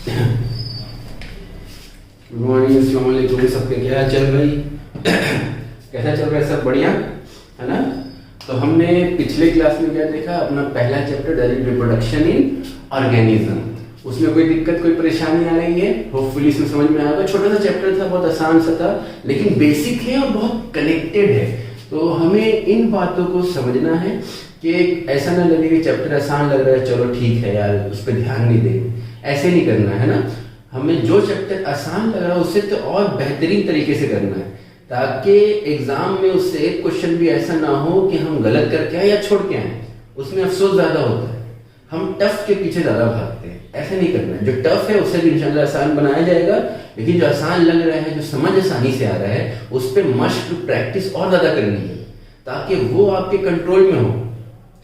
Good morning, अस्सलाम वालेकुम। सबके क्या हाल चल भाई? कैसा चल रहा है? सब बढ़िया है ना? तो हमने पिछले क्लास में क्या देखा? अपना पहला chapter direct reproduction in organism. उसमें कोई दिक्कत, कोई परेशानी आ रही है? होपफुली इसमें समझ में आया। छोटा सा चैप्टर था, बहुत आसान सा था, लेकिन बेसिक है और बहुत कनेक्टेड है। तो हमें इन बातों को समझना है कि ऐसा ना लगे कि चैप्टर आसान लग रहा है, चलो ठीक है यार, उस पर ध्यान नहीं देंगे। ऐसे नहीं करना है ना। हमें जो चैप्टर आसान लग रहा है उससे तो और बेहतरीन तरीके से करना है, ताकि एग्जाम में उससे एक क्वेश्चन भी ऐसा ना हो कि हम गलत करके आए या छोड़ के आए। उसमें अफसोस ज्यादा होता है, हम टफ के पीछे ज्यादा भागते हैं। ऐसा नहीं करना है। जो टफ है उसे भी इंशाल्लाह आसान बनाया जाएगा, लेकिन जो आसान लग रहा है, जो समझ आसानी से आ रहा है, उस पर मस्ट प्रैक्टिस और ज्यादा करनी है, ताकि वो आपके कंट्रोल में हो।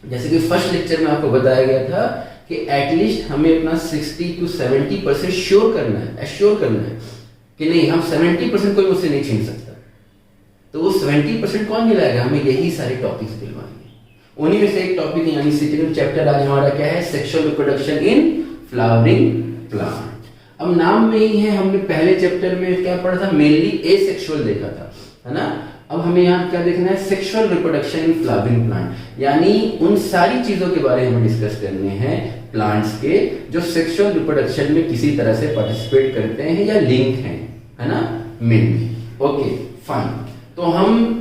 जैसे कि फर्स्ट लेक्चर में आपको बताया गया था कि एटलीस्ट हमें अपना 60 to 70% श्योर करना है, एश्योर करना है कि नहीं, हम 70% कोई मुझसे नहीं छीन सकता। तो वो 70% कौन दिलाएगा? हमें यही सारे टॉपिक्स दिलवाएंगे। उन्हीं में से एक टॉपिक यानी सेकंड चैप्टर आज हमारा क्या है? Sexual reproduction in flowering plant. अब नाम में ही है, हमने पहले चैप्टर में क्या पढ़ा था? मेनली एसेक्सुअल देखा था, है ना? अब हमें यहाँ क्या देखना है? Sexual reproduction in flowering plant, यानी उन सारी चीजों के बारे में डिस्कस करने हैं प्लांट्स के जो सेक्सुअल रिप्रोडक्शन में किसी तरह से पार्टिसिपेट करते हैं या लिंक हैं, है ना? Mainly okay fine. तो हम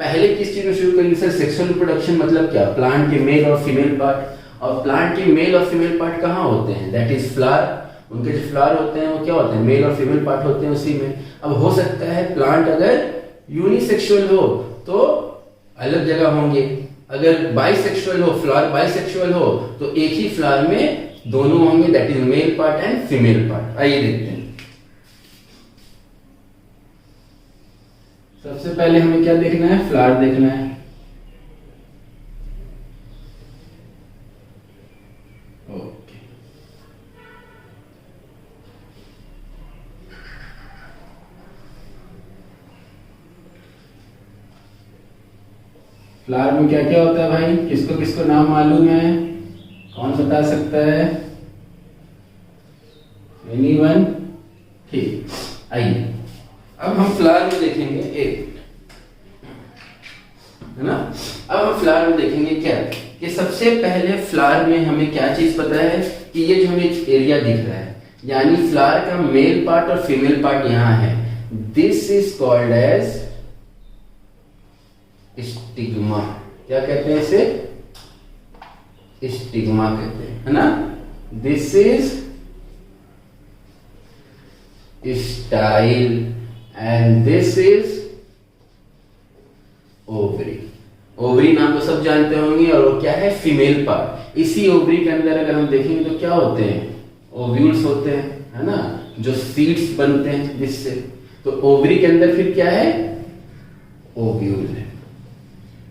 पहले किस चीज में शुरू करेंगे सर? सेक्सुअल रिप्रोडक्शन मतलब क्या? प्लांट के मेल और फीमेल पार्ट। और प्लांट के मेल और फीमेल पार्ट कहाँ होते हैं? That is flower. उनके जो फ्लावर होते हैं वो क्या होते हैं? मेल और फीमेल पार्ट होते हैं उसी में। अब हो सकता है प्लांट अगर यूनिसेक्सुअल हो तो अलग जगह होंगे, अगर बाइसेक्सुअल हो, फ्लावर बाइसेक्सुअल हो तो एक ही फ्लावर में दोनों होंगे, that is male part and female part. आइए देखते हैं। सबसे पहले हमें क्या देखना है? फ्लावर देखना है। ओके, फ्लावर में क्या क्या होता है भाई? किसको किसको नाम मालूम है? कौन बता सकता है? एनीवन? ठीक, आइए अब हम फ्लावर में देखेंगे एक, है ना? अब हम फ्लावर में देखेंगे क्या कि सबसे पहले फ्लावर में हमें क्या चीज पता है कि ये जो हमें एरिया दिख रहा है, यानी फ्लावर का मेल पार्ट और फीमेल पार्ट यहां है। This is called as stigma. क्या कहते हैं इसे? स्टिग्मा कहते हैं, है ना? This is style and this is ovary. Ovary नाम तो सब जानते होंगे, और वो क्या है? Female part. इसी ओवरी के अंदर अगर हम देखेंगे तो क्या होते हैं? ओव्यूल्स होते हैं, है ना? जो सीड्स बनते हैं जिससे। तो ओवरी के अंदर फिर क्या है? ओव्यूल है।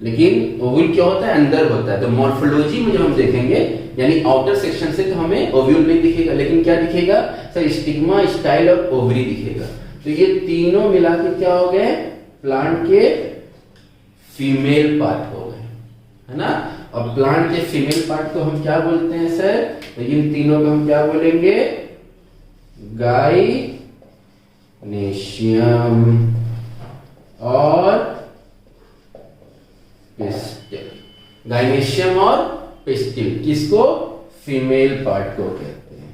लेकिन ओव्यूल क्या होता है? अंदर होता है। तो मॉर्फोलॉजी में जब हम देखेंगे यानी आउटर सेक्शन से तो हमें ओव्यूल नहीं दिखेगा, लेकिन क्या दिखेगा सर? स्टिग्मा, स्टाइल और ओवरी दिखेगा। तो ये तीनों मिला के क्या हो गए? प्लांट के फीमेल पार्ट हो गए, है ना? और प्लांट के फीमेल पार्ट को हम क्या बोलते हैं सर? तो इन तीनों को हम क्या बोलेंगे? गाइनेशियम और पिस्टिल। गाइनेशियम और पिस्टिल किसको? फीमेल पार्ट को कहते हैं।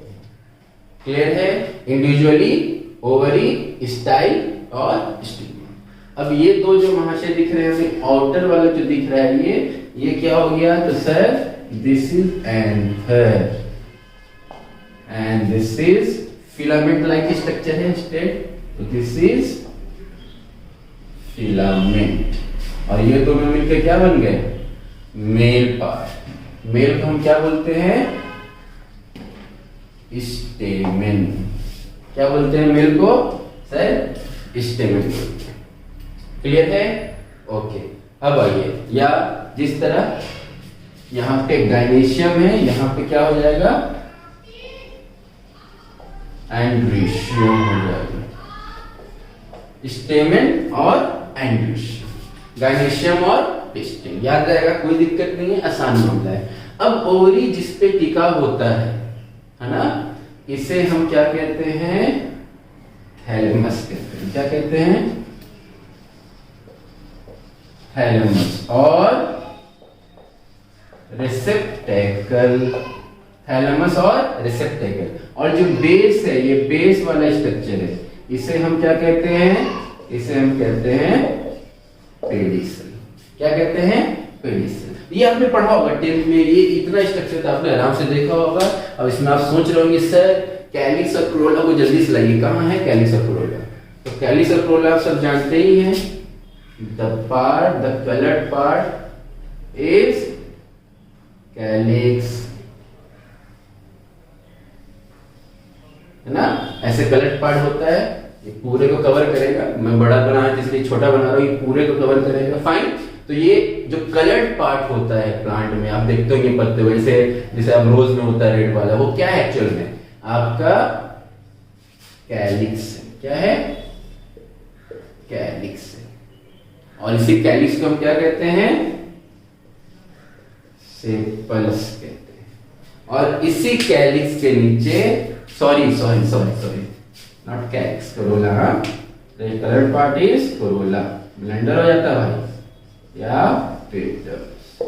क्लियर है? इंडिविजुअली ओवरी, स्टाइल और स्टिग्मा। अब ये दो जो महाशय दिख रहे हैं, आउटर वाला जो दिख रहा है ये क्या हो गया? तो sir this is anther and this is filament like structure है स्टेट, तो दिस इज फिलामेंट। और ये दोनों मिलकर क्या बन गए? Male part. मेल को हम क्या बोलते हैं? स्टेमेन। क्या बोलते हैं मेल को सर? स्टेमेन बोलते हैं। क्लियर है? ओके, अब आइए, या जिस तरह यहां पे गाइनेशियम है, यहां पे क्या हो जाएगा? एंड्रीशियम हो जाएगा। स्टेमेन और एंड्रीशियम, गाइनेशियम और पिस्टिल। याद रहेगा, कोई दिक्कत नहीं है, आसान मामला है। अब ओवरी जिस पे टिका होता है ना, इसे हम क्या कहते हैं, थैलेमस कहते हैं। क्या कहते हैं, थैलेमस। और रिसेप्टेकल, थैलेमस और रिसेप्टेकल। और जो बेस है, ये बेस वाला स्ट्रक्चर है, इसे हम क्या कहते हैं, इसे हम कहते हैं पेडिसल। क्या कहते हैं, पेडिसल। ये आपने पढ़ा होगा 10th में, ये इतना स्ट्रक्चर था, आपने आराम से देखा होगा। अब इसमें आप सोच रहे होंगे सर कैलिक्स और कोरोला को जल्दी से लाइए, कहाँ है कैलिक्स और कोरोला। तो कैलिक्स और कोरोला आप सब जानते ही हैं, the coloured part is calyx, है ना। ऐसे कलर्ड पार्ट होता है, ये पूरे को कवर करेगा। मैं बड़ा बना है इसलिए छोटा बना रहा हूं, ये पूरे को कवर करेगा, फाइन। तो ये जो कलर्ड पार्ट होता है प्लांट में, आप देखते होंगे पत्ते वैसे, जैसे अब रोज में होता है रेड वाला, वो क्या है एक्चुअल में, आपका कैलिक्स है। क्या है, कैलिक्स है। और इसी कैलिक्स को हम क्या कहते हैं, सेपल्स कहते हैं। और इसी कैलिक्स के नीचे, sorry not calyx, Corolla. Coloured part is Corolla, blender हो जाता है भाई, या पेटल्स,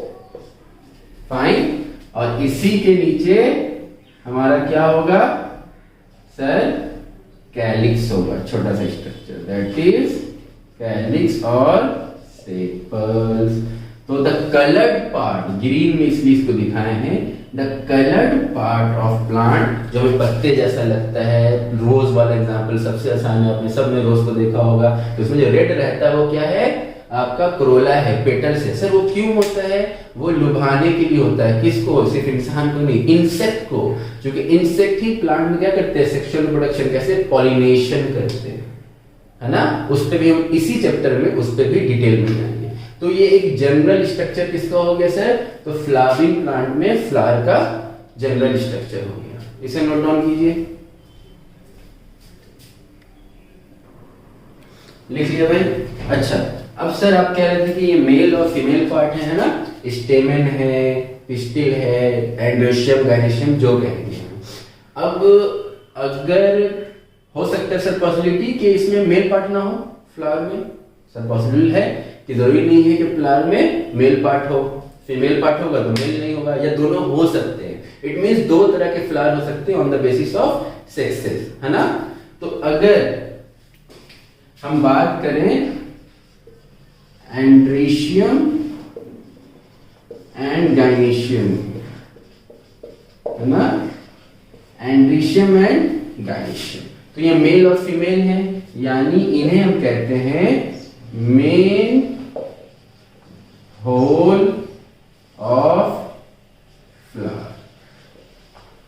फाइन। और इसी के नीचे हमारा क्या होगा सर, कैलिक्स होगा, छोटा सा स्ट्रक्चर, दैट इज कैलिक्स और सेपल्स। तो द कलर्ड पार्ट, ग्रीन में इसलिए इसको दिखाए हैं, the coloured part of plant, जो हमें पत्ते जैसा लगता है। रोज वाला एग्जांपल सबसे आसान है, आपने सबने रोज को देखा होगा। तो उसमें जो रेड रहता है वो क्या है, आपका कोरोला है, पेटल्स है। सर वो क्यों होता है, वो लुभाने के लिए होता है। किसको, सिर्फ इंसान को नहीं, इंसेक्ट को। क्योंकि इंसेक्ट ही प्लांट में क्या करते हैं, सेक्सुअल रिप्रोडक्शन, कैसे, पॉलिनेशन करते हैं, है ना। उस पर भी हम इसी चैप्टर में उस पर भी डिटेल में जाएंगे। तो ये एक जनरल स्ट्रक्चर किसका हो गया सर, तो फ्लावरिंग प्लांट में फ्लावर का जनरल स्ट्रक्चर हो गया। इसे नोट डाउन कीजिए, लिख लिया भाई। अच्छा, अब सर आप कह रहे थे कि ये मेल और फीमेल पार्ट है ना, स्टेमेन है, पिस्टिल है, एंड्रोशियम, गायनेशियम, जो कहेंगे। अब अगर हो सकता है सर पॉसिबिलिटी कि इसमें मेल पार्ट ना हो फ्लावर में, सर पॉसिबल है कि जरूरी नहीं है कि फ्लावर में मेल पार्ट हो, फीमेल पार्ट होगा तो मेल नहीं होगा, या दोनों हो सकते हैं। इट मींस दो तरह के फ्लावर हो सकते हैं on the basis of sexes, है ना। तो अगर हम बात करें एंड्रीशियम एंड गायनेशियम, है ना, एंड्रीशियम एंड गायनेशियम, तो ये मेल और फीमेल है, यानी इन्हें हम कहते हैं main whole of flower.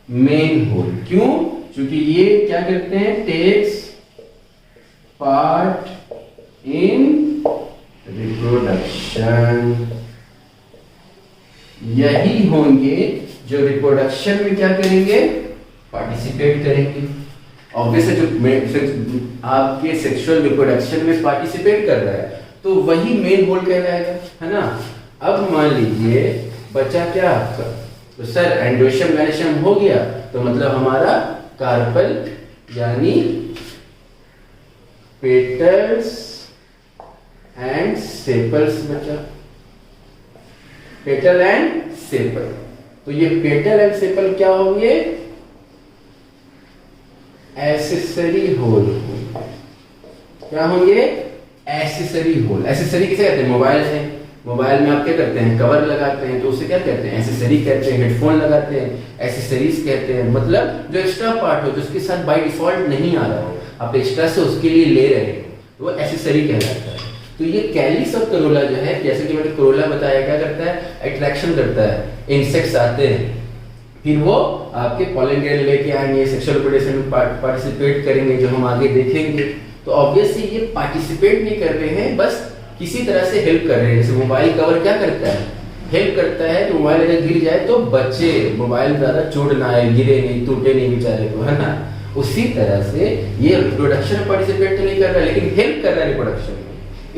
Main whole क्यों, क्योंकि ये क्या करते हैं, टेक्स पार्ट इन रिप्रोडक्शन। यही होंगे जो रिप्रोडक्शन में क्या करेंगे, पार्टिसिपेट करेंगे। ऑब्वियसली जो आपके सेक्सुअल रिप्रोडक्शन में पार्टिसिपेट कर रहा है तो वही मेन होल कहलाएगा, है ना। अब मान लीजिए बचा क्या आपका, तो सर एंड्रोशियम गायनेशियम हो गया, तो मतलब हमारा कार्पल यानी पेटल्स एंड सेपल्स बचा, पेटल एंड सेपल। तो ये पेटल एंड सेपल क्या होंगे, एसेसरी होल। क्या होंगे, एसेसरी होल। एसेसरी किसे कहते हैं, मोबाइल है, मोबाइल में आप क्या करते हैं, कवर लगाते हैं, तो उसे क्या कहते हैं, एसेसरी कहते हैं। हेडफोन लगाते हैं, एसेसरीज कहते हैं। मतलब जो एक्स्ट्रा पार्ट हो, जिसके साथ बाय डिफॉल्ट नहीं आ रहा हो, आप एक्स्ट्रा से उसके लिए ले रहे हो, वो एसेसरी कहलाता है। तो ये कैलिक्स और कोरोला जो है, जैसे कि मैंने कोरोला बताया, क्या करता है, अट्रैक्शन करता है। इंसेक्ट्स आते हैं, फिर वो आपके पॉलन ग्रेन लेके आएंगे, सेक्सुअल रिप्रोडक्शन में पार्टिसिपेट करेंगे, जो हम आगे देखेंगे। तो ऑब्वियसली ये पार्टिसिपेट नहीं कर रहे हैं, बस किसी तरह से हेल्प कर रहे हैं। जैसे मोबाइल कवर क्या करता है, हेल्प करता है कि मोबाइल अगर गिर जाए तो बचे, मोबाइल ज्यादा चोट ना आए, गिरे नहीं, टूटे नहीं बेचारे को, है ना। उसी तरह से ये रिप्रोडक्शन में पार्टिसिपेट तो नहीं कर रहा है, लेकिन हेल्प कर रहा है रिप्रोडक्शन में।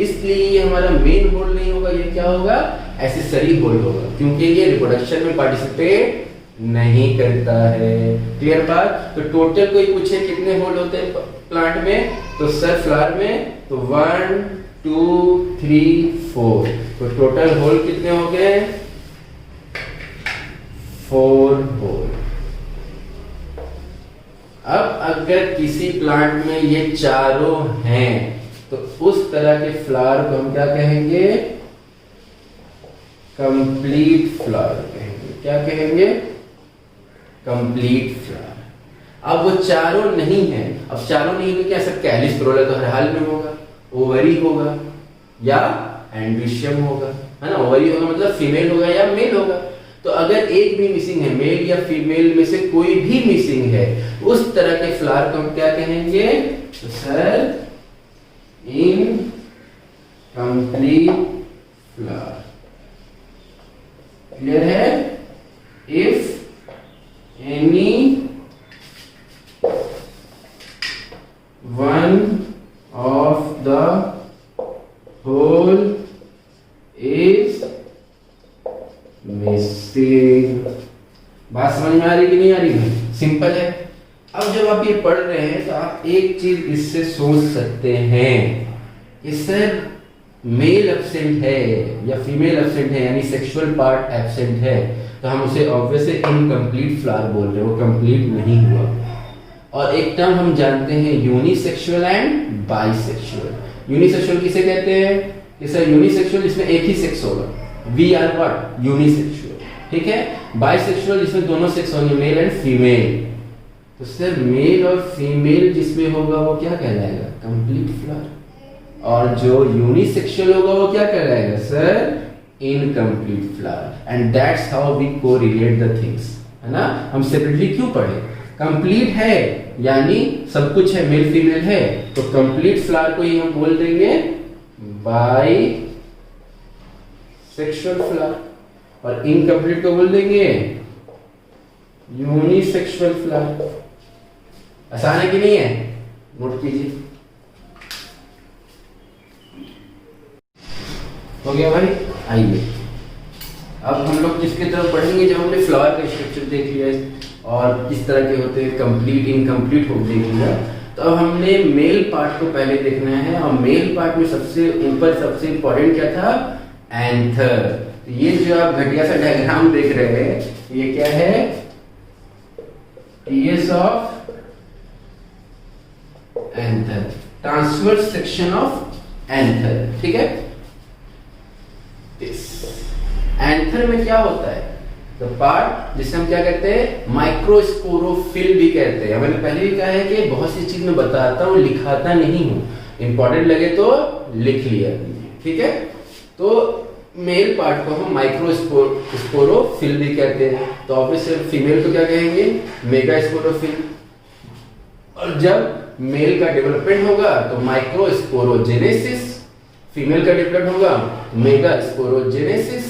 इसलिए ये हमारा मेन होल नहीं होगा, ये क्या होगा, एसेसरी होल होगा, क्योंकि ये रिप्रोडक्शन में पार्टिसिपेट नहीं करता है। क्लियर बात? तो टोटल कोई पूछे कितने होल होते हैं प्लांट में, तो सर फ्लावर में तो 1 2 3 4, तो टोटल होल कितने हो गए? 4 होल। अब अगर किसी प्लांट में ये चारों हैं तो उस तरह के फ्लावर को हम क्या कहेंगे? कंप्लीट फ्लावर कहेंगे। क्या कहेंगे? Complete flower. अब वो चारों नहीं है, अब चारों नहीं तो क्या सब कैलिस प्रोला तो हर हाल में होगा, ओवरी होगा या एंड्रीशियम होगा, है ना? ओवरी होगा मतलब फीमेल होगा या मेल होगा। तो अगर एक भी मिसिंग है, मेल या फीमेल में से कोई भी मिसिंग है, उस तरह के फ्लावर को हम क्या कहेंगे? तो सर इनकम्प्लीट फ्लावर। क्लियर है? If any one of the whole is missing। बात समझ में आ रही कि नहीं आ रही है? सिंपल है। अब जब आप ये पढ़ रहे हैं तो आप एक चीज इससे सोच सकते हैं कि सर मेल एब्सेंट है या फीमेल एब्सेंट है, यानी सेक्सुअल पार्ट एब्सेंट है, तो हम उसे ऑब्वियसली इनकम्प्लीट फ्लावर बोल रहे हैं, वो कंप्लीट नहीं हुआ। और एक टर्म हम जानते हैं यूनिसेक्सुअल एंड बाइसेक्सुअल। यूनिसेक्सुअल किसे कहते हैं? कि सर यूनिसेक्सुअल जिसमें एक ही सेक्स होगा, वी आर व्हाट? यूनिसेक्सुअल। ठीक है? बाइसेक्सुअल जिसमें दोनों सेक्स होंगे, मेल एंड फीमेल। तो सर मेल और फीमेल जिसमें होगा वो क्या कहलाएगा? Complete flower. और जो यूनिसेक्सुअल होगा वो क्या कहलाएगा? Sir incomplete flower. And that's how we correlate the things, है ना? हम सेपरेटली क्यों पढ़े? कंप्लीट है यानी सब कुछ है, मेल फीमेल है, तो कंप्लीट फ्लावर को ही हम बोल देंगे बाई सेक्सुअल फ्लावर, और इनकम्प्लीट को बोल देंगे यूनिसेक्सुअल फ्लावर। आसान है कि नहीं है? नोट कीजिए। हो गया भाई? आइए अब हम लोग किसकी तरफ पढ़ेंगे? जब हमने फ्लावर का स्ट्रक्चर देख लिया और किस तरह के होते हैं, कंप्लीट इनकम्प्लीट हो देख लिया, तो अब हमने मेल पार्ट को पहले देखना है। और मेल पार्ट में सबसे ऊपर सबसे इंपॉर्टेंट क्या था? एंथर। तो ये जो आप घटिया सा डायग्राम देख रहे हैं, ये क्या है? TS of anther, transverse section of anther. ठीक है? एंथर में क्या होता है? द पार्ट जिसे हम क्या कहते हैं? माइक्रोस्पोरोफिल भी कहते हैं। मैंने पहले भी कहा है कि बहुत सी चीज मैं बताता हूँ, लिखाता नहीं हूँ, इंपॉर्टेंट लगे तो लिख लिया। ठीक है? तो मेल पार्ट को हम माइक्रोस्पोरोफिल भी कहते हैं। तो ऑब्वियसली फीमेल को क्या कहेंगे? मेगास्पोरोफिल। और जब मेल का डेवलपमेंट होगा तो माइक्रोस्पोरोजेनेसिस, फीमेल का डेवलपमेंट होगा मेगास्पोरोजेनेसिस।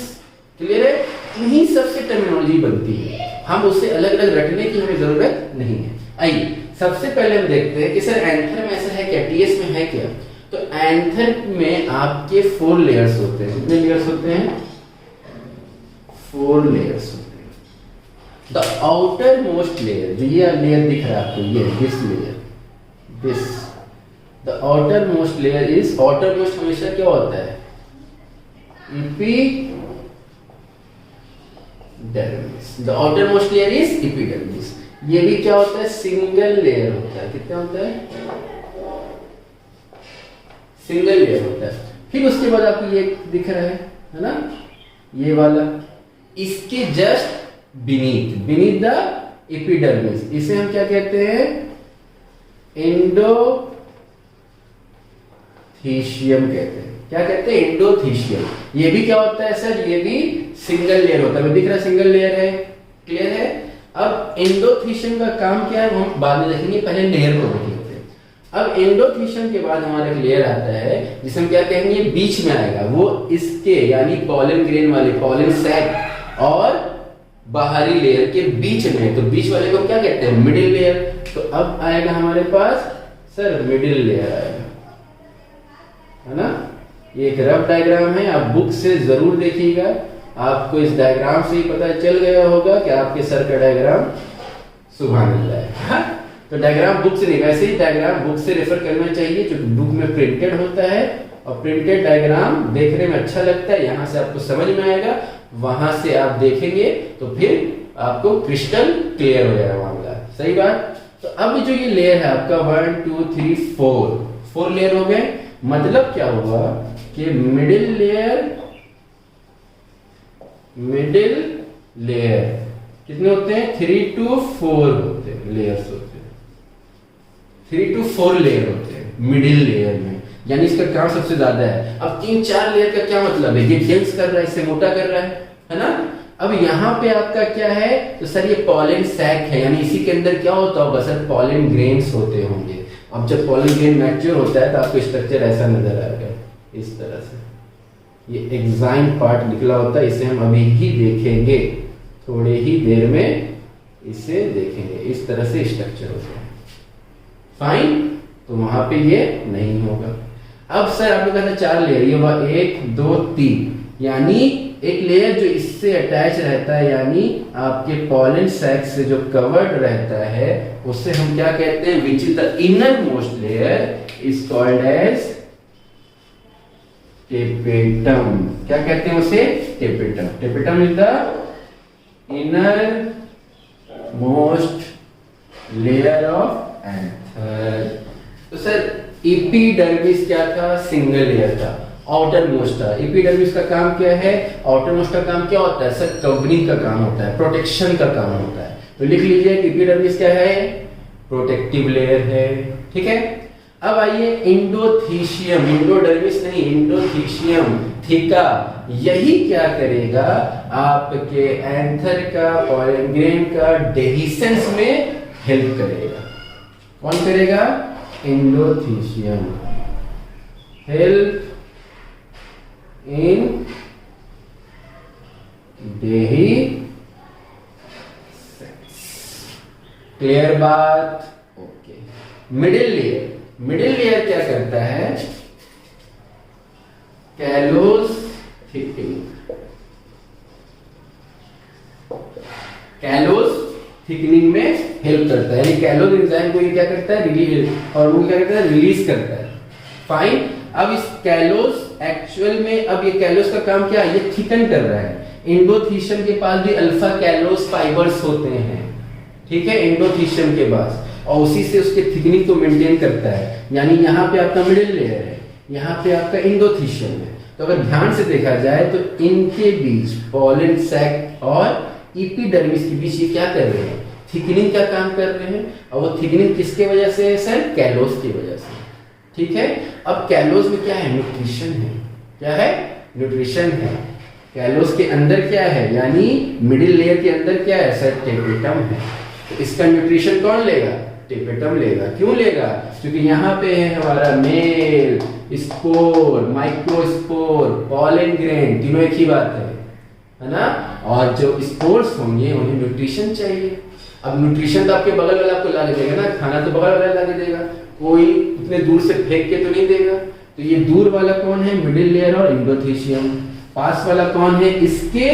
क्लियर है? इन्हीं सबसे टर्मिनोलॉजी बनती है, हम उससे अलग अलग रटने की हमें जरूरत नहीं है। आइए सबसे पहले हम देखते हैं कि सर एंथर में ऐसा है क्या, टीएस में है क्या? तो एंथर में आपके 4 लेयर्स होते हैं। कितने लेयर्स होते हैं? 4 लेयर्स होते हैं। द आउटर मोस्ट लेयर, जो ये लेयर दिख रहा है आपको, ये this layer, this the outer most layer is, outer most हमेशा क्या होता है? Epidermis. The outer most layer is epidermis. ये भी क्या होता है? सिंगल लेयर होता है। कितना होता है? सिंगल लेयर होता है। फिर उसके बाद आपको ये दिख रहा है ना, ये वाला, इसके जस्ट बीनीथ द एपिडर्मिस, इसे हम क्या कहते हैं? एंडोथीशियम कहते हैं। क्या कहते हैं? एंडोथीशियम। ये भी क्या होता है सर? ये भी सिंगल लेयर होता है। दिख रहा है सिंगल लेयर है। क्लियर है? अब एंडोथीशियम का काम क्या है वो हम बाद में देखेंगे, पहले लेयर को देखेंगे। अब एंडोथीशियम के बाद हमारा एक लेयर आता है जिसे हम क्या कहेंगे? बीच में आएगा वो इसके, यानी पॉलन ग्रेन वाले, पॉलन सैक और बाहरी लेयर के बीच में। तो बीच वाले को क्या कहते हैं? Middle layer. तो अब आएगा हमारे पास सर मिडिल लेयर आएगा, है ना? ये एक रफ डायग्राम है, आप बुक से जरूर देखिएगा आपको इस डायग्राम से ही पता चल गया होगा कि आपके सर का डायग्राम सुभान अल्लाह है। हाँ? तो डायग्राम बुक से नहीं, वैसे ही डायग्राम बुक से रेफर करना चाहिए जो बुक में प्रिंटेड होता है, और प्रिंटेड डायग्राम देखने में अच्छा लगता है, यहाँ से आपको समझ में आएगा, वहां से आप देखेंगे तो फिर आपको क्रिस्टल क्लियर हो जाएगा मामला। सही बात। तो अब जो ये लेयर है आपका 1 2 3 4 लेयर हो गए। मतलब क्या हुआ कि मिडिल लेयर कितने होते हैं? 3 to 4 होते हैं, लेयर्स होते हैं, 3 to 4 लेयर होते हैं मिडिल लेयर में, यानी इसका काम सबसे ज्यादा है। अब 3-4 लेयर का क्या मतलब है? ये डेंस कर रहा है, इसे मोटा कर रहा है ना। अब यहाँ पे आपका क्या है? तो सर ये पॉलन सैक है, यानी इसी के अंदर क्या होता होगा सर? पॉलन ग्रेन्स होते होंगे। अब जब पॉलन ग्रेन मैच्योर होता है तो आपको स्ट्रक्चर ऐसा नजर आएगा, इस तरह से। ये एक्साइन पार्ट निकला होता है, इसे हम अभी ही देखेंगे, थोड़े ही देर में इसे देखेंगे। इस तरह से स्ट्रक्चर होता है। फाइन। तो वहां पे ये नहीं होगा। अब सर आपने कहा था 4 लेयर, ये हुआ 1 2 3, यानी एक लेयर जो इससे अटैच रहता है, यानी आपके पॉलन सैक से जो कवर्ड रहता है, उससे हम क्या कहते हैं? Which is the innermost layer is called as tapetum. क्या कहते हैं उसे? Tapetum. Tapetum is the innermost layer of anther. तो सर एपिडर्मिस क्या था? सिंगल लेयर था, आउटर मोस्ट था। एपिडर्मिस का काम क्या है? आउटर मोस्ट का काम क्या होता है सर? कवरिंग का काम होता है, प्रोटेक्शन का काम होता है। तो लिख लीजिए कि एपिडर्मिस क्या है? प्रोटेक्टिव लेयर है। ठीक है। अब आइए एंडोथीशियम, एंडोडर्मिस नहीं, एंडोथीशियम थीका, यही क्या करेगा? आपके एंथर का, पॉलन ग्रेन का डेहिसेंस में हेल्प करेगा। कौन करेगा? Endothecium. Help in dehiscence. Clear बात? ओके। मिडिल लेयर क्या करता है? कैलोस थिकनिंग में हेल्प करता है, यानी कैलोस एंजाइम को ये क्या करता है? और वो क्या करता है? रिलीज करता है। फाइन। अब इस कैलोस एक्चुअल में, अब ये कैलोस का काम क्या है? ये थिकन कर रहा है। एंडोथीशियम के पास भी अल्फा कैलोस फाइबर्स होते हैं, ठीक है, एंडोथीशियम के पास, और उसी से उसके थिकनिंग को मेंटेन करता है। यानी यहाँ पे आपका मिडिल लेयर है, यहाँ पे आपका एंडोथीशियम है। तो अगर ध्यान से देखा जाए तो इनके बीच, पॉलन सैक और एपिडर्मिस के बीच, ये क्या कर रहे हैं? थिकनिंग का काम कर रहे हैं। और वो थिकनिंग किसके वजह से है सर? कैलोस की वजह से। ठीक है। अब कैलोस में क्या है? न्यूट्रिशन है। क्या है? न्यूट्रिशन है। कैलोस के अंदर क्या है? यानी मिडिल लेयर के अंदर क्या है सर? टेपेटम है। तो इसका न्यूट्रिशन कौन लेगा? टेपेटम लेगा। क्यों लेगा? क्योंकि यहाँ पे है हमारा male spore, microspore, pollen grain, तीनों एक ही बात है ना। और जो स्पोर्स होंगे उन्हें न्यूट्रिशन चाहिए। अब न्यूट्रिशन तो आपके बगल वाला आपको ला के देगा ना, खाना तो बगल वाला ला के देगा, कोई उतने दूर से फेंक के तो नहीं देगा। तो ये दूर वाला कौन है? मिडिल लेयर और एंडोथीशियम। पास वाला कौन है इसके?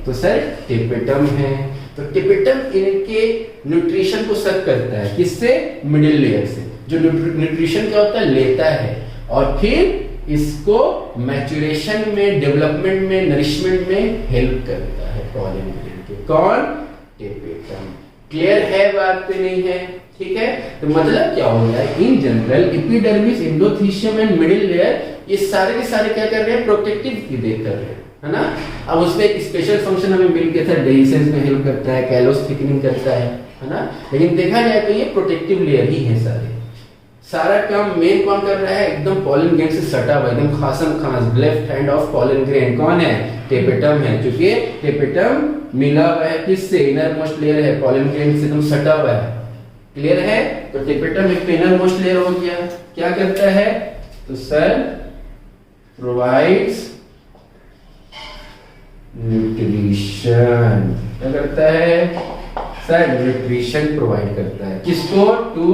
तो सर टेपेटम है। तो टेपेटम इनके न्यूट्रिशन को सर्व करता है, किससे? मिडिल लेयर से। जो न्यूट्रिशन क्या होता है? लेता है, और फिर इसको मैच्योरेशन में, डेवलपमेंट में, नरिशमेंट में हेल्प करता है पॉलन ग्रेन के। कौन? टेपेटम। क्लियर है बात? नहीं है? ठीक है। तो मतलब क्या हो गया? In general epidermis, endothecium and middle layer, ये सारे के सारे क्या कर रहे हैं? प्रोटेक्टिव की देख कर रहे हैं, है ना। अब उसमें एक स्पेशल फंक्शन हमें मिल गया था, डेहिसेंस में हेल्प करता है, कैलोस थिकनिंग करता है ना। लेकिन देखा जाए तो ये प्रोटेक्टिव लेयर ही है सारे। सारा काम मेन कौन कर रहा है? एकदम पॉलन ग्रेन से सटा हुआ, एकदम खासम खास, left hand of pollen grain कौन है? टेपेटम है। क्योंकि टेपेटम मिला हुआ है किससे? इनर मोस्ट लेयर है, पॉलन ग्रेन से एकदम सटा हुआ है। क्लियर है? तो टेपेटम एक इनर मोस्ट लेयर हो गया। क्या करता है? तो सर प्रोवाइड्स न्यूट्रिशन। क्या करता है सर? न्यूट्रिशन प्रोवाइड करता है। किसको? To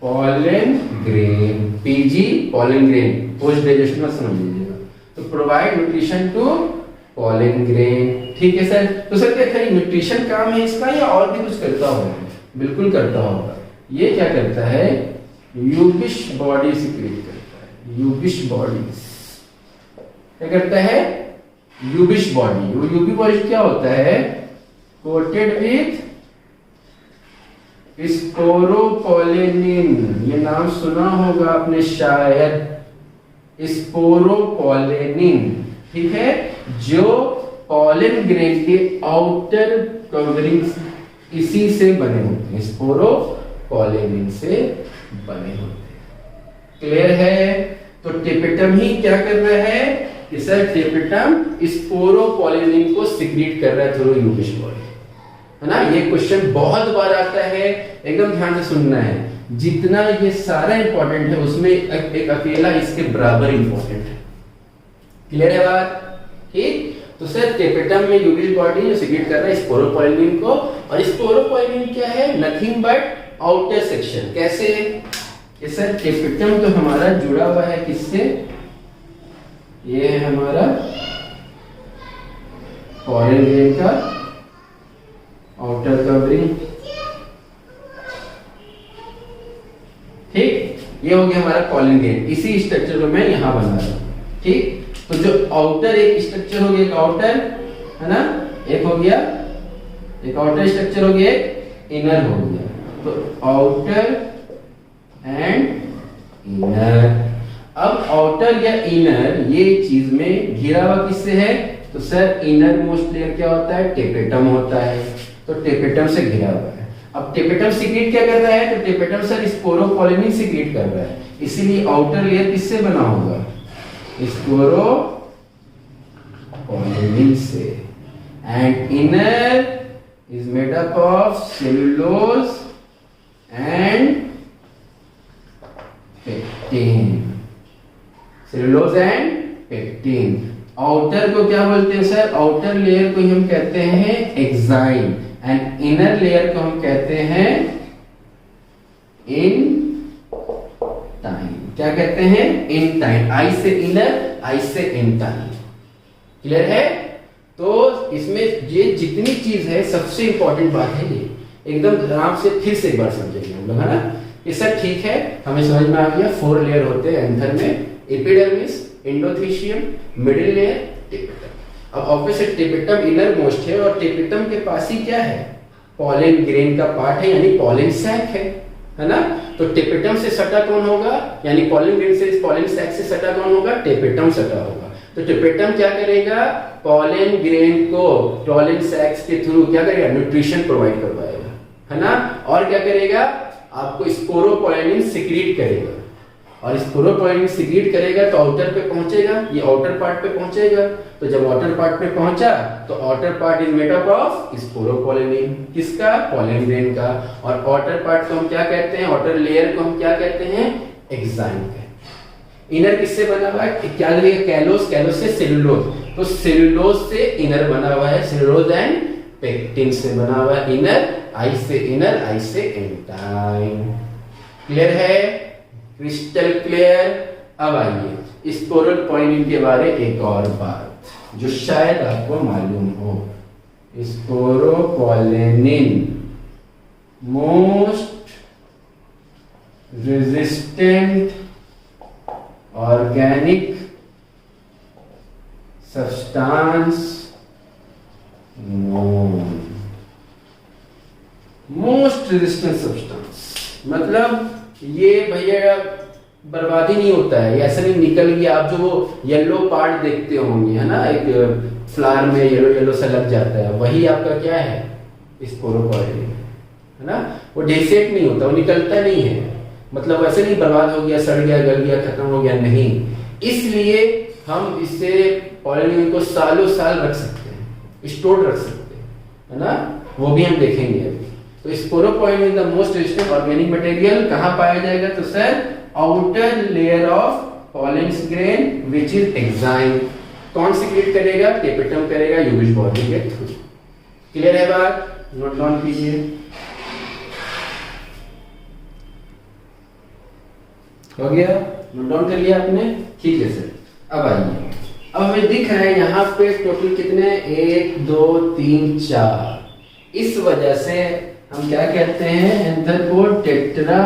pollen grain. PG pollen grain, post digestion में समझ लीजिएगा। तो provide nutrition to pollen grain. ठीक है सर। तो सर क्या खाली न्यूट्रिशन काम है इसका या और भी कुछ करता होगा? बिल्कुल करता होगा। ये क्या करता है? यूबिश बॉडी सिक्रीट करता है। यूबिश बॉडी क्या करता है? यूबिश बॉडी। वो यूबी बॉडी क्या होता है? Coated with sporopollenin. ये नाम सुना होगा आपने शायद, स्पोरोपोलेनिन। ठीक है, जो पॉलन ग्रेन के आउटर कवरिंग इसी से बने होते हैं, स्पोरोपोलेनिन से बने होते हैं। क्लियर है? तो टेपेटम ही क्या कर रहा है कि सर टेपेटम स्पोरोपोलेनिन को सिक्रीट कर रहा है थ्रू यूबिश बॉडी, है ना। ये क्वेश्चन बहुत बार आता है, एकदम ध्यान से सुनना है। जितना ये सारा इंपॉर्टेंट है उसमें एक अकेला इसके बराबर इंपॉर्टेंट है। क्लियर है बात? ठीक। तो सर टेपेटम में यूबिश बॉडी जो सिक्रीट कर रहा है स्पोरोपोलेनिन को, और स्पोरोपोलेनिन क्या है? Nothing but outer section. कैसे? ये सर टेपेटम तो हमारा जुड़ा हुआ है किससे? ये है हमारा पॉलन ग्रेन का आउटर कवरिंग। ठीक, ये हो गया हमारा पॉलन ग्रेन। इसी स्ट्रक्चर को मैं यहां बना रहा हूं। ठीक, तो जो आउटर एक स्ट्रक्चर हो गया, एक आउटर है ना, एक हो गया, एक आउटर स्ट्रक्चर हो गया, एक इनर हो गया। तो आउटर एंड इनर। अब आउटर या इनर ये चीज में घिरा हुआ किससे है? तो सर इनर मोस्ट लेयर क्या होता है? टेपेटम होता है। तो टेपेटम से घिरा हुआ है। अब टेपेटम सिक्रीट क्या कर रहा है? तो टेपेटम सर स्पोरोपोलेनिन सिक्रीट कर रहा है, इसीलिए आउटर लेयर किससे बना होगा? स्पोरोपोलेनिन से। And inner is made up of cellulose and pectin. Cellulose and pectin. Outer को क्या बोलते हैं सर? आउटर लेयर को हम कहते हैं एक्साइन, एंड इनर लेयर को हम कहते हैं इन टाइम। क्या कहते हैं? In time. आई से इनर, आई से इन टाइम। क्लियर है? तो इसमें ये जितनी चीज है सबसे इंपॉर्टेंट बात है ये, एकदम आराम से फिर से एक बार समझेंगे हम लोग, है ना। ये सब ठीक है, हमें समझ में आ गया। 4 लेयर होते हैं एंथर में, epidermis, endothecium, middle layer, tapetum. अब ऑब्वियसली टेपेटम इनर मोस्ट है, और टेपेटम के पास ही क्या है? पॉलन ग्रेन का पार्ट है, यानी पॉलन सैक है ना। तो टेपेटम से सटा कौन होगा? यानी पॉलन ग्रेन से, पॉलन सैक से सटा कौन होगा? टेपेटम सटा होगा। तो टेपेटम क्या करेगा? पॉलन ग्रेन को पॉलन सैक्स के थ्रू क्या करेगा? न्यूट्रिशन प्रोवाइड करवाएगा, है ना। और क्या करेगा? आपको स्पोरोपोलेनिन सिक्रीट करेगा, और स्पोरोपोलेनिन सिक्रीट करेगा तो आउटर पे पहुंचेगा, ये आउटर पार्ट पे पहुंचेगा। तो जब आउटर पार्ट पे पहुंचा तो outer part is made up of sporopollenin. किसका? पॉलन ग्रेन का। और आउटर पार्ट को हम क्या कहते हैं? आउटर लेयर को हम क्या कहते हैं? एक्साइन कहते हैं। इनर किससे बना हुआ है? क्या लगेगा? कैलोस, कैलोस से सेलुलोज, तो सेलुलोज से इनर बना हुआ है, सेलुलोज एंड पेक्टिन से बना हुआ है इनर। आई से इनर, आई से एंटाइन। क्लियर है? Crystal clear. अब आइए स्पोरोपोलेनिन के बारे एक और बात जो शायद आपको मालूम हो। Sporopollenin most resistant organic substance known. Most resistant substance मतलब ये भैया बर्बादी नहीं होता है, ऐसा नहीं निकल गया। आप जो वो येलो पार्ट देखते होंगे, है ना, एक फ्लावर में येलो येलो सा लग जाता है, वही आपका क्या है? स्पोरोपोलेनिन, है ना। वो डेसेट नहीं होता, वो निकलता नहीं है, मतलब ऐसे नहीं बर्बाद हो गया, सड़ गया, गल गया, खत्म हो गया, नहीं। इसलिए हम इससे पोलेनिन को सालों साल रख सकते हैं, स्टोर रख सकते हैं, है ना। वो भी हम देखेंगे अभी। तो sporopollenin is the most resistant organic material. कहां पाया जाएगा? तो sir outer layer of pollen grain which is exine. कौन सिक्रीट करेगा? टेपेटम करेगा यूबिश बॉडी के थ्रू। क्लियर है बात? नोट डाउन कीजिए। हो गया? नोट डाउन कर लिया आपने? ठीक है सर। अब आइए अब हमें दिख रहा है यहाँ पे टोटल कितने, 1 2 3 4। इस वजह से हम क्या कहते हैं, एंथर को tetra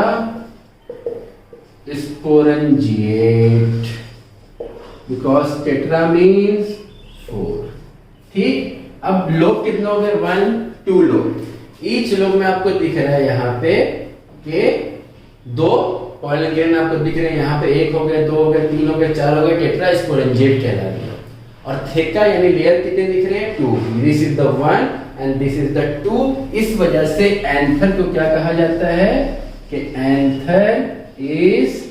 sporangiate, because tetra means 4। ठीक, अब लोग कितने हो गए, 1 2 लोग। ईच लोग में आपको दिख रहा है यहाँ पे कि 2 पॉलन ग्रेन आपको दिख रहे हैं, यहाँ पे 1 हो गए, 2 हो गए, 3 हो गए, 4 हो गए, टेट्रा स्पोरेंजिएट कहला गया। और थेका यानी लेयर कितने दिख रहे हैं, 2। This is the 1 and this is the 2। इस वजह से एंथर को क्या कहा जाता है कि एंथर इज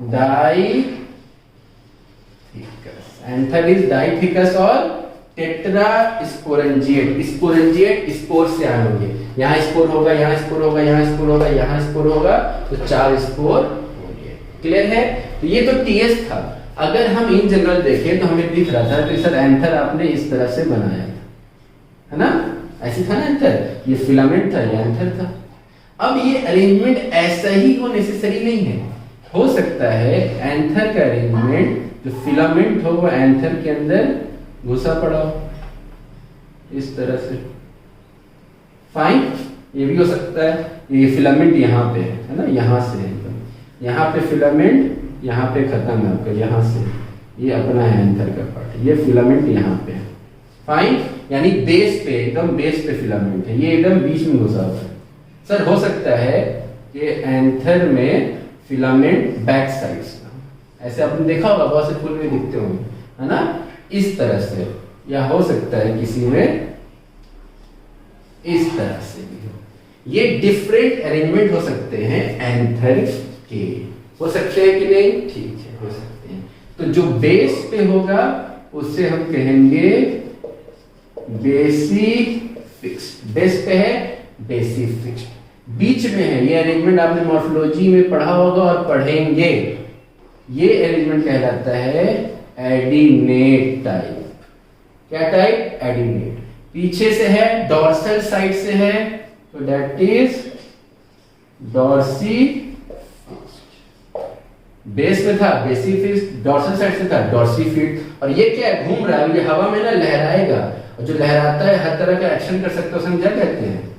डाइथिकस। एंथर इज डाइथिकस और टेट्रा स्पोरेंजिएट। स्पोरेंजिएट स्पोर से आए होंगे, यहाँ स्पोर होगा, यहाँ स्पोर होगा, यहाँ स्पोर होगा, यहाँ स्पोर होगा, तो 4 स्पोर होंगे। क्लियर है? तो ये तो टीएस था। अगर हम इन जनरल देखें तो हमें दिख रहा था कि सर एंथर आपने इस तरह से बनाया था, है ना, ऐसे था ना एंथर, ये फिलामेंट था, ये एंथर था। अब ये अरेंजमेंट ऐसा ही हो नेसेसरी नहीं है, हो सकता है एंथर का अरेंजमेंट जो फिलामेंट हो वो एंथर के अंदर घुसा पड़ा हो इस तरह से। फाइन, ये भी हो सकता है। ये फिलामेंट यहाँ पे है ना, यहाँ से एकदम, यहाँ पे फिलामेंट, यहाँ पे खत्म है आपका, यहाँ से ये अपना है एंथर का पार्ट, ये फिलामेंट यहाँ पे है। फाइन, यानी बेस पे, एकदम बेस पे फिलामेंट है, ये एकदम बीच में घुसा हुआ है। सर हो सकता है कि एंथर में फिलामेंट बैक साइड से, ऐसे आपने देखा होगा बहुत से फूल में दिखते होंगे, है ना, इस तरह से, या हो सकता है किसी में इस तरह से भी हो। ये डिफरेंट अरेंजमेंट हो सकते हैं एंथर के, हो सकते हैं कि नहीं, ठीक है, हो सकते हैं। तो जो बेस पे होगा उससे हम कहेंगे बेसिक फिक्स्ड। बेस पे है बेसिक फिक्स्ड, बीच में है, ये अरेंजमेंट आपने मॉर्फोलॉजी में पढ़ा होगा और पढ़ेंगे। ये अरेंजमेंट कहलाता है एडिनेट टाइप। क्या टाइप, एडिनेट। पीछे से है, डॉर्सल साइड से है, तो दैट इज डॉर्सी। बेस में था बेसी फिक्स्ड, डॉर्सल साइड से था डॉर्सी फिट। और ये क्या है, घूम रहा है, ये हवा में ना लहराएगा, और जो लहराता है हर तरह का एक्शन कर सकता है, समझा कहते हैं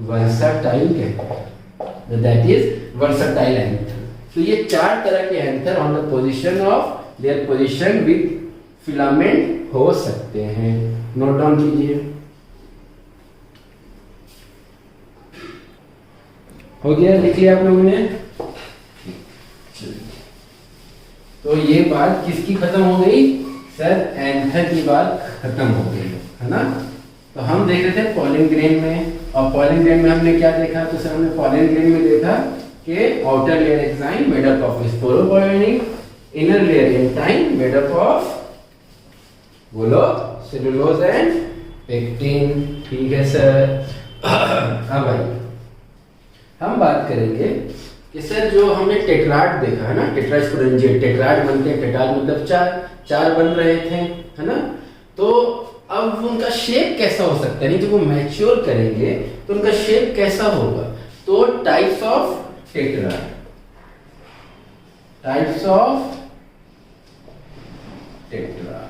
वर्सटाइल कहते हैं, दैट इज वर्सटाइल एंथर। तो ये 4 तरह के anther on the position of their position with filament हो सकते हैं। नोट डाउन कीजिए। हो गया, लिख लिया आप लोगों ने? तो ये बात किसकी खत्म हो गई, सर एंथर की बात खत्म हो गई, है ना। तो हम देख रहे थे पॉलन ग्रेन में, और पॉलन ग्रेन में हमने क्या देखा, तो सर हमने पॉलन ग्रेन में देखा कि outer layer exine made up of sporopollenin, inner layer एंटाइन made up of, बोलो, सेलुलोज एंड पेक्टिन। ठीक है सर। अब भाई हम बात करेंगे कि सर जो हमने टेट्राड देखा है ना, टेट्रा स्पोरेंजिएट, टेट्राड बनते हैं, टेट्राड मतलब 4 बन रहे थे, है ना। तो अब उनका शेप कैसा हो सकता है, नहीं तो वो मैच्योर करेंगे तो उनका शेप कैसा होगा। तो types of tetrad, types of tetrad.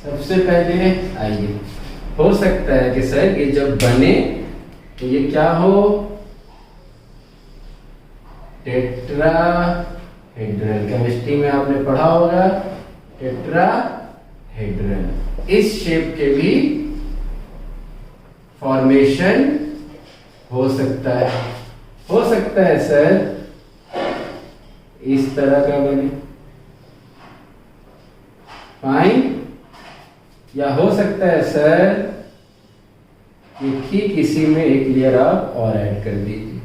सबसे पहले आइए, हो सकता है कि सर ये जब बने तो ये क्या हो, टेट्राहेड्रल। केमिस्ट्री में आपने पढ़ा होगा टेट्राहेड्रल। इस शेप के भी फॉर्मेशन हो सकता है। हो सकता है सर इस तरह का बने, फाइन, या हो सकता है सर ठीक इसी में एक लेयर आप और ऐड कर दीजिए,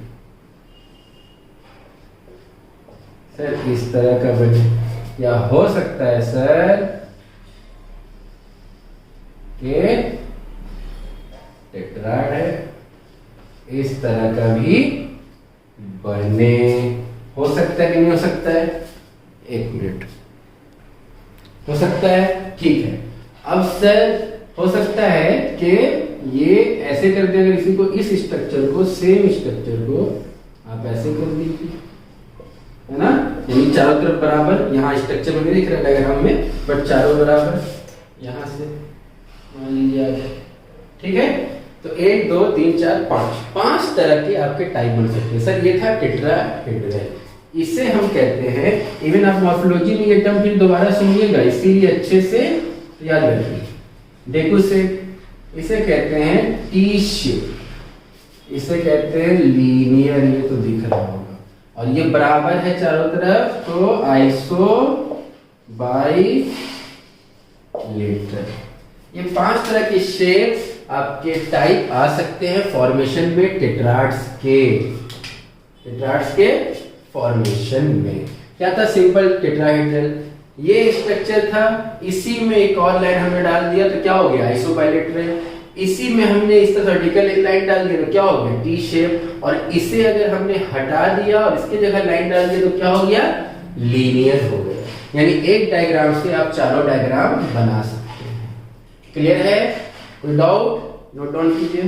सर इस तरह का बने। या हो सकता है सर कि टेट्राड है, इस तरह का भी बने। हो सकता है कि नहीं हो सकता है, एक मिनट, हो सकता है, ठीक है। अब सर हो सकता है कि ये ऐसे कर दे, अगर इसी को, इस स्ट्रक्चर को, सेम स्ट्रक्चर को आप ऐसे कर दीजिए, है ना, यानी चारों तरफ बराबर, यहाँ स्ट्रक्चर में नहीं दिख रहा डायग्राम में, बट चारों बराबर यहाँ से मान लीजिए आगे, ठीक है। तो 1 2 3 4 5 तरह के आपके टाइप बन सकते हैं। सर ये था टेट्राहेड्रल, इसे हम कहते हैं, इवन आप मॉर्फोलॉजी में ये टर्म फिर दोबारा सुनिएगा, इसीलिए अच्छे से याद रखिए। देखो से इसे कहते हैं टी शेप, इसे कहते हैं लीनियर, ये तो दिख रहा होगा, और ये बराबर है चारों तरफ, तो आइसो बाइलेटरल। ये 5 तरह के शेप्स आपके टाइप आ सकते हैं फॉर्मेशन में टेट्राड्स के फॉर्मेशन में। क्या था? सिंपल टेट्राहेड्रल, ये स्ट्रक्चर था, इसी में एक और लाइन हमने डाल दिया तो क्या हो गया? आइसोबाइलेटरल। इसी में हमने इस तरह वर्टिकल एक लाइन डाल दिया तो क्या हो गया? T shape. और इसे अगर हमने हटा दिया और इसकी जगह लाइन डाल दिया तो क्या हो गया? लीनियर हो गया। यानी एक डायग्राम से आप चारों डायग्राम बना सकते हैं। क्लियर है? कोई डाउट? नोट डाउन कीजिए।